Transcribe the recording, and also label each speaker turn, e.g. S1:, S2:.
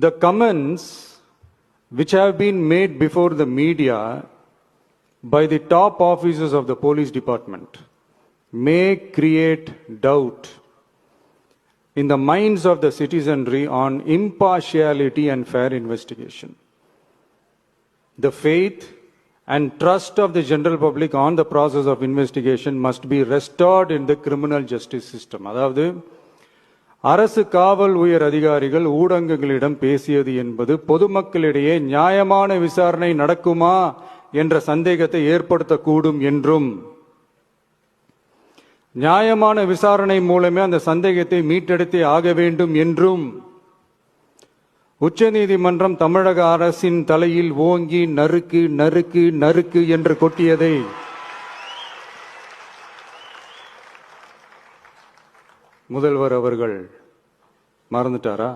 S1: The comments which have been made before the media by the top officers of the police department may create doubt in the minds of the citizenry on impartiality and fair investigation. The faith and trust of the general public on the process of investigation must be restored in the criminal justice system. அதாவது அரசு காவல் உயர் அதிகாரிகள் ஊடகங்களிடம் பேசியது என்பது பொதுமக்களிடையே நியாயமான விசாரணை நடக்குமா என்ற சந்தேகத்தை ஏற்படுத்தக்கூடும் என்றும், நியாயமான விசாரணை மூலமே அந்த சந்தேகத்தை மீட்டெடுத்தே ஆக வேண்டும் என்றும் உச்சநீதிமன்றம் தமிழக அரசின் தலையில் ஓங்கி நறுக்கு நறுக்கு நறுக்கு என்று கொட்டியதை முதல்வர் அவர்கள் மறந்துட்டாரா?